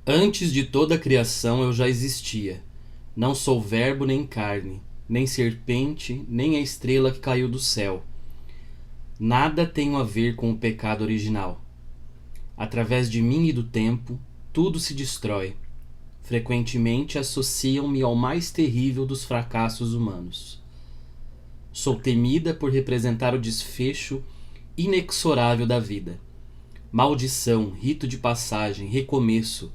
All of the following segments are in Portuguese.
Antes de toda a criação eu já existia. Não sou verbo nem carne, nem serpente, nem a estrela que caiu do céu. Nada tenho a ver com o pecado original. Através de mim e do tempo, tudo se destrói. Frequentemente associam-me ao mais terrível dos fracassos humanos. Sou temida por representar o desfecho inexorável da vida. Maldição, rito de passagem, recomeço,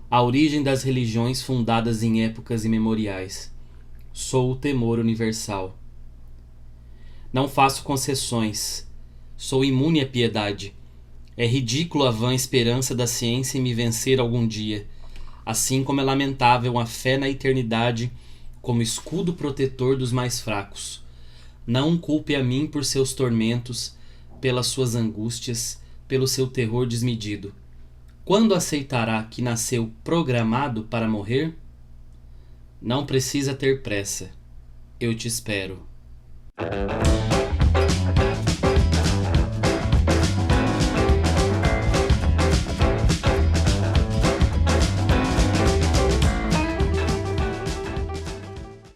a origem das religiões fundadas em épocas imemoriais. Sou o temor universal. Não faço concessões. Sou imune à piedade. É ridículo a vã esperança da ciência em me vencer algum dia, assim como é lamentável a fé na eternidade como escudo protetor dos mais fracos. Não culpe a mim por seus tormentos, pelas suas angústias, pelo seu terror desmedido. Quando aceitará que nasceu programado para morrer? Não precisa ter pressa. Eu te espero.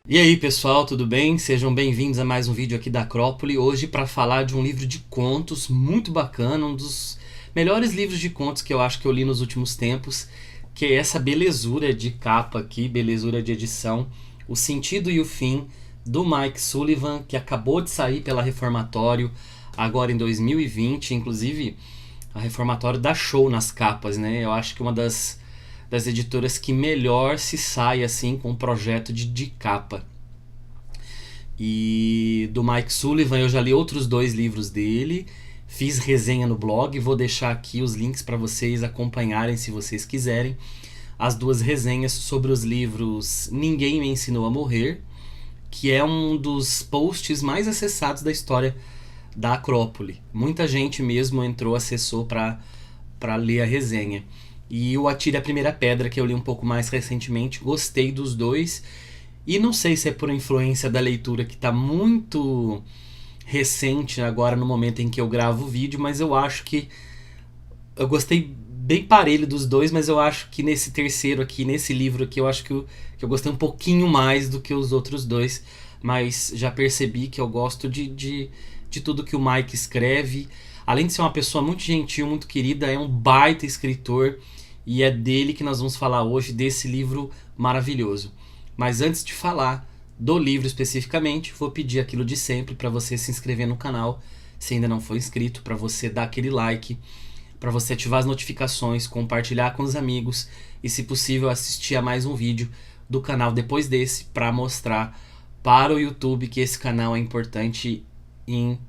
E aí pessoal, tudo bem? Sejam bem-vindos a mais um vídeo aqui da Acrópole. Hoje para falar de um livro de contos muito bacana, um dos melhores livros de contos que eu acho que eu li nos últimos tempos, que é essa belezura de capa aqui, belezura de edição, O Sentido e o Fim, do Mike Sullivan, que acabou de sair pela Reformatório agora em 2020. Inclusive a Reformatório dá show nas capas, né? Eu acho que uma das editoras que melhor se sai assim com um projeto de capa. E do Mike Sullivan eu já li outros 2 livros dele, fiz resenha no blog, vou deixar aqui os links para vocês acompanharem se vocês quiserem. As 2 resenhas sobre os livros Ninguém Me Ensinou a Morrer, que é um dos posts mais acessados da história da Acrópole. Muita gente mesmo entrou, acessou para ler a resenha. E o Atire a Primeira Pedra, que eu li um pouco mais recentemente, gostei dos 2. E não sei se é por influência da leitura que está muito recente agora no momento em que eu gravo o vídeo, mas eu acho que eu gostei bem parelho dos 2, mas eu acho que nesse terceiro aqui, nesse livro aqui, eu acho que eu gostei um pouquinho mais do que os outros 2, mas já percebi que eu gosto de tudo que o Mike escreve. Além de ser uma pessoa muito gentil, muito querida, é um baita escritor e é dele que nós vamos falar hoje, desse livro maravilhoso. Mas antes de falar do livro especificamente, vou pedir aquilo de sempre para você se inscrever no canal, se ainda não for inscrito, para você dar aquele like, para você ativar as notificações, compartilhar com os amigos e, se possível, assistir a mais um vídeo do canal depois desse, para mostrar para o YouTube que esse canal é importante em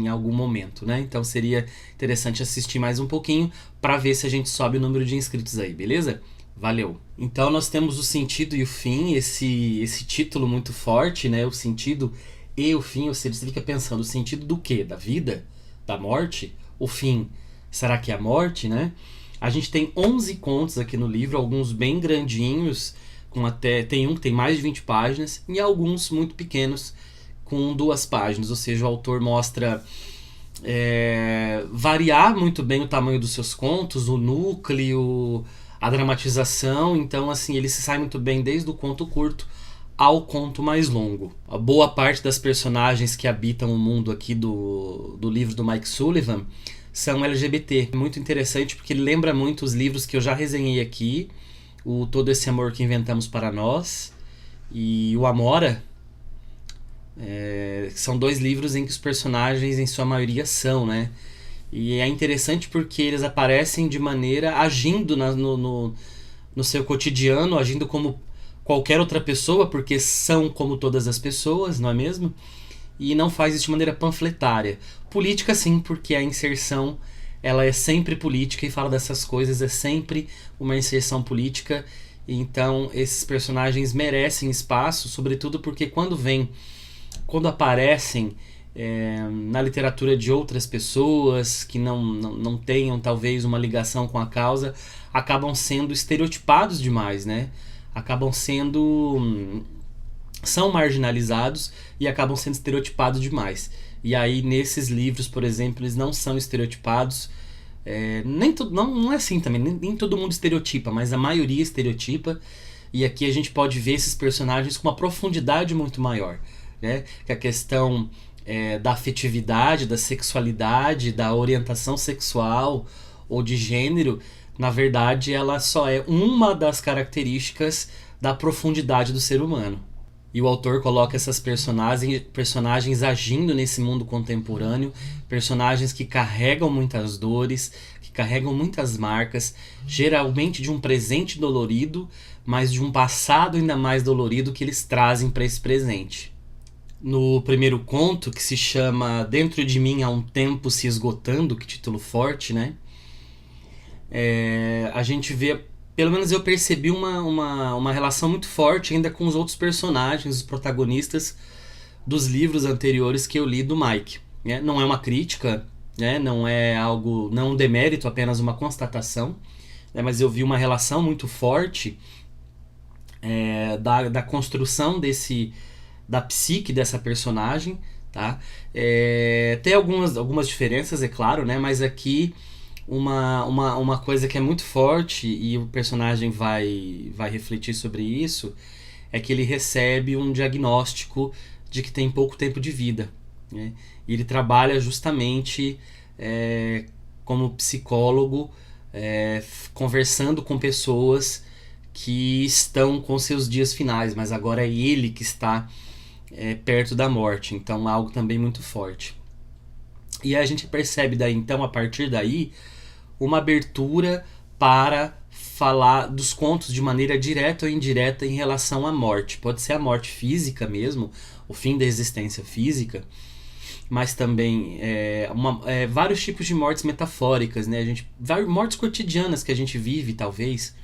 algum momento, né? Então seria interessante assistir mais um pouquinho para ver se a gente sobe o número de inscritos aí, beleza? Valeu! Então nós temos O Sentido e o Fim, esse título muito forte, né? O sentido e o fim, ou seja, você fica pensando, o sentido do quê? Da vida? Da morte? O fim, será que é a morte, né? A gente tem 11 contos aqui no livro, alguns bem grandinhos, tem um que tem mais de 20 páginas e alguns muito pequenos, com 2 páginas, ou seja, o autor mostra variar muito bem o tamanho dos seus contos, o núcleo, a dramatização. Então assim, ele se sai muito bem desde o conto curto ao conto mais longo. A boa parte das personagens que habitam o mundo aqui do livro do Mike Sullivan são LGBT. Muito interessante porque ele lembra muito os livros que eu já resenhei aqui, o Todo Esse Amor que Inventamos para Nós e o Amora. São 2 livros em que os personagens em sua maioria são, né? E é interessante porque eles aparecem de maneira agindo no seu cotidiano, agindo como qualquer outra pessoa, porque são como todas as pessoas, não é mesmo? E não faz isso de maneira panfletária. Política sim, porque a inserção ela é sempre política e fala dessas coisas, é sempre uma inserção política. Então esses personagens merecem espaço, sobretudo porque quando aparecem na literatura de outras pessoas que não tenham talvez uma ligação com a causa, acabam sendo estereotipados demais, né? São marginalizados e acabam sendo estereotipados demais. E aí nesses livros, por exemplo, eles não são estereotipados, Não é assim também, nem todo mundo estereotipa, mas a maioria estereotipa. E aqui a gente pode ver esses personagens com uma profundidade muito maior, né? Que a questão da afetividade, da sexualidade, da orientação sexual ou de gênero, na verdade, ela só é uma das características da profundidade do ser humano. E o autor coloca essas personagens agindo nesse mundo contemporâneo, personagens que carregam muitas dores, que carregam muitas marcas, geralmente de um presente dolorido, mas de um passado ainda mais dolorido que eles trazem para esse presente. No primeiro conto, que se chama Dentro de Mim Há um Tempo Se Esgotando, que título forte, né? A gente vê, pelo menos eu percebi uma relação muito forte ainda com os outros personagens, os protagonistas dos livros anteriores que eu li do Mike, né? Não é uma crítica, né? Não é algo, não um demérito, apenas uma constatação, né? Mas eu vi uma relação muito forte da construção da psique dessa personagem, tá? Tem algumas diferenças, é claro, né? Mas aqui uma coisa que é muito forte, e o personagem vai refletir sobre isso, é que ele recebe um diagnóstico de que tem pouco tempo de vida, né? E ele trabalha justamente como psicólogo, conversando com pessoas que estão com seus dias finais, mas agora é ele que está perto da morte, então é algo também muito forte. E a gente percebe daí, então, a partir daí, uma abertura para falar dos contos de maneira direta ou indireta em relação à morte. Pode ser a morte física mesmo, o fim da existência física, mas também vários tipos de mortes metafóricas, né? Mortes cotidianas que a gente vive, talvez,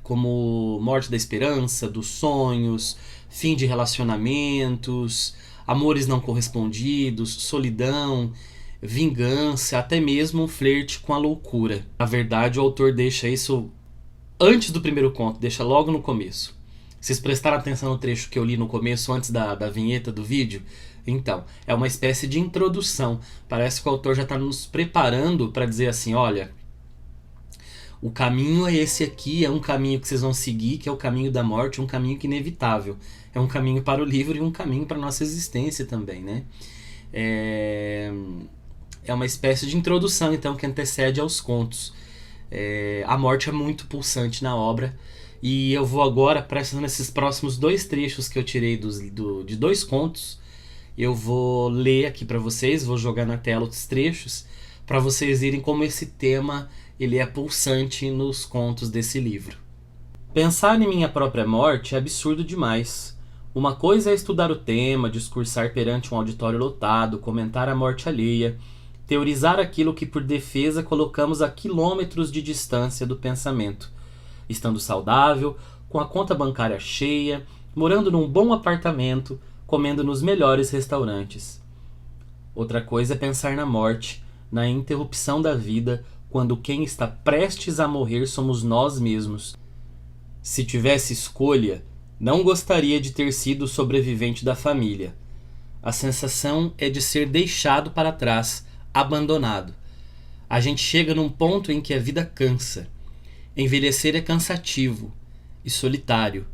como morte da esperança, dos sonhos, fim de relacionamentos, amores não correspondidos, solidão, vingança, até mesmo um flerte com a loucura. Na verdade, o autor deixa isso antes do primeiro conto, deixa logo no começo. Vocês prestaram atenção no trecho que eu li no começo, antes da vinheta do vídeo? Então, é uma espécie de introdução. Parece que o autor já está nos preparando para dizer assim, olha, o caminho é esse aqui, é um caminho que vocês vão seguir, que é o caminho da morte, um caminho que é inevitável. É um caminho para o livro e um caminho para a nossa existência também, né? É uma espécie de introdução, então, que antecede aos contos. A morte é muito pulsante na obra, e eu vou agora, prestando esses próximos 2 trechos que eu tirei de 2 contos, eu vou ler aqui para vocês, vou jogar na tela os trechos, para vocês verem como esse tema ele é pulsante nos contos desse livro. Pensar em minha própria morte é absurdo demais. Uma coisa é estudar o tema, discursar perante um auditório lotado, comentar a morte alheia, teorizar aquilo que por defesa colocamos a quilômetros de distância do pensamento, estando saudável, com a conta bancária cheia, morando num bom apartamento, comendo nos melhores restaurantes. Outra coisa é pensar na morte, na interrupção da vida, quando quem está prestes a morrer somos nós mesmos. Se tivesse escolha, não gostaria de ter sido o sobrevivente da família. A sensação é de ser deixado para trás, abandonado. A gente chega num ponto em que a vida cansa. Envelhecer é cansativo e solitário.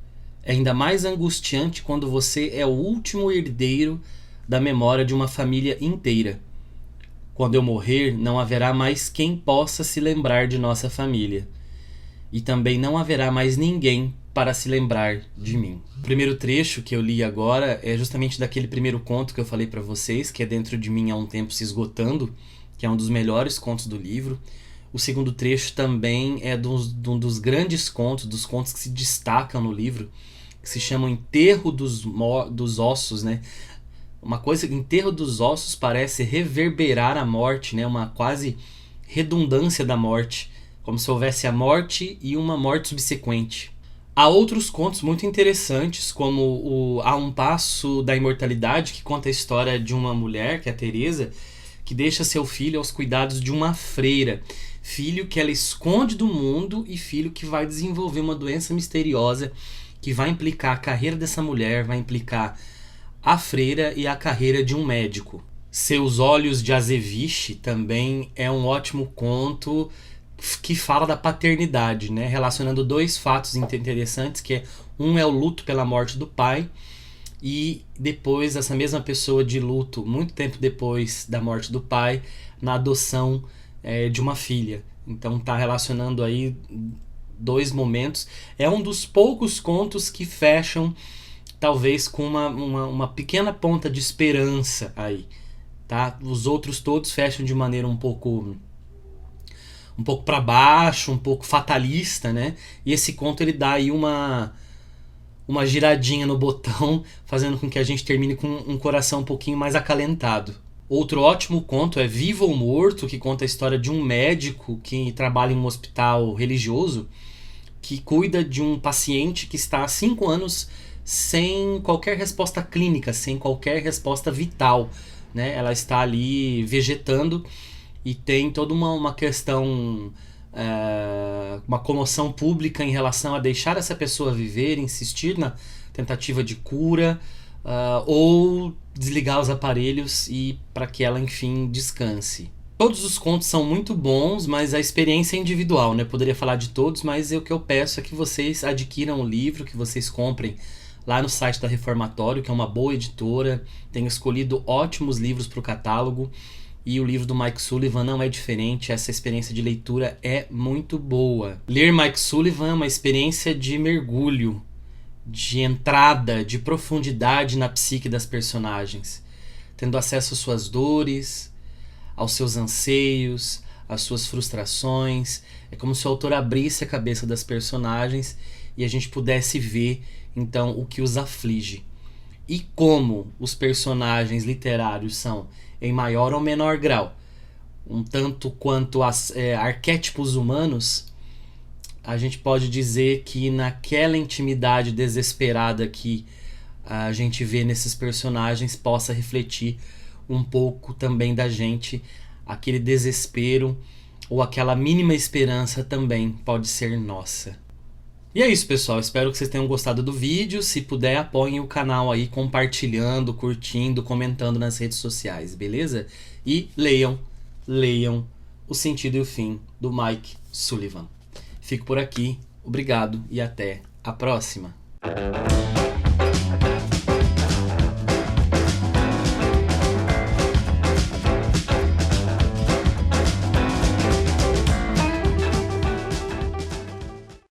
É ainda mais angustiante quando você é o último herdeiro da memória de uma família inteira. Quando eu morrer, não haverá mais quem possa se lembrar de nossa família. E também não haverá mais ninguém para se lembrar de mim. O primeiro trecho que eu li agora é justamente daquele primeiro conto que eu falei para vocês, que é Dentro de Mim Há um Tempo Se Esgotando, que é um dos melhores contos do livro. O segundo trecho também é de um dos grandes contos, dos contos que se destacam no livro, que se chama Enterro dos Ossos, né? Uma coisa, Enterro dos Ossos parece reverberar a morte, né? Uma quase redundância da morte, como se houvesse a morte e uma morte subsequente. Há outros contos muito interessantes, como Há um Passo da Imortalidade, que conta a história de uma mulher, que é a Teresa, que deixa seu filho aos cuidados de uma freira. Filho que ela esconde do mundo e filho que vai desenvolver uma doença misteriosa que vai implicar a carreira dessa mulher, vai implicar a freira e a carreira de um médico. Seus Olhos de Azeviche também é um ótimo conto que fala da paternidade, né? Relacionando dois fatos interessantes, que um é o luto pela morte do pai, e depois essa mesma pessoa de luto, muito tempo depois da morte do pai, na adoção de uma filha. Então tá relacionando aí dois momentos. É um dos poucos contos que fecham talvez com uma pequena ponta de esperança aí, tá? Os outros todos fecham de maneira um pouco para baixo, um pouco fatalista, né? E esse conto ele dá aí uma giradinha no botão, fazendo com que a gente termine com um coração um pouquinho mais acalentado. Outro ótimo conto é Vivo ou Morto, que conta a história de um médico que trabalha em um hospital religioso, que cuida de um paciente que está há 5 anos sem qualquer resposta clínica, sem qualquer resposta vital, né? Ela está ali vegetando e tem toda uma questão, uma comoção pública em relação a deixar essa pessoa viver, insistir na tentativa de cura, ou desligar os aparelhos e para que ela, enfim, descanse. Todos os contos são muito bons, mas a experiência é individual, né? Poderia falar de todos, mas o que eu peço é que vocês adquiram o livro, que vocês comprem lá no site da Reformatório, que é uma boa editora, tem escolhido ótimos livros para o catálogo, e o livro do Mike Sullivan não é diferente. Essa experiência de leitura é muito boa. Ler Mike Sullivan é uma experiência de mergulho, de entrada, de profundidade na psique das personagens, tendo acesso às suas dores, aos seus anseios, às suas frustrações. É como se o autor abrisse a cabeça das personagens e a gente pudesse ver, então, o que os aflige. E como os personagens literários são, em maior ou menor grau, um tanto quanto arquétipos humanos, a gente pode dizer que naquela intimidade desesperada que a gente vê nesses personagens possa refletir um pouco também da gente, aquele desespero ou aquela mínima esperança também pode ser nossa. E é isso, pessoal, espero que vocês tenham gostado do vídeo. Se puder, apoiem o canal aí compartilhando, curtindo, comentando nas redes sociais, beleza? E leiam O Sentido e o Fim, do Mike Sullivan. Fico por aqui, obrigado e até a próxima.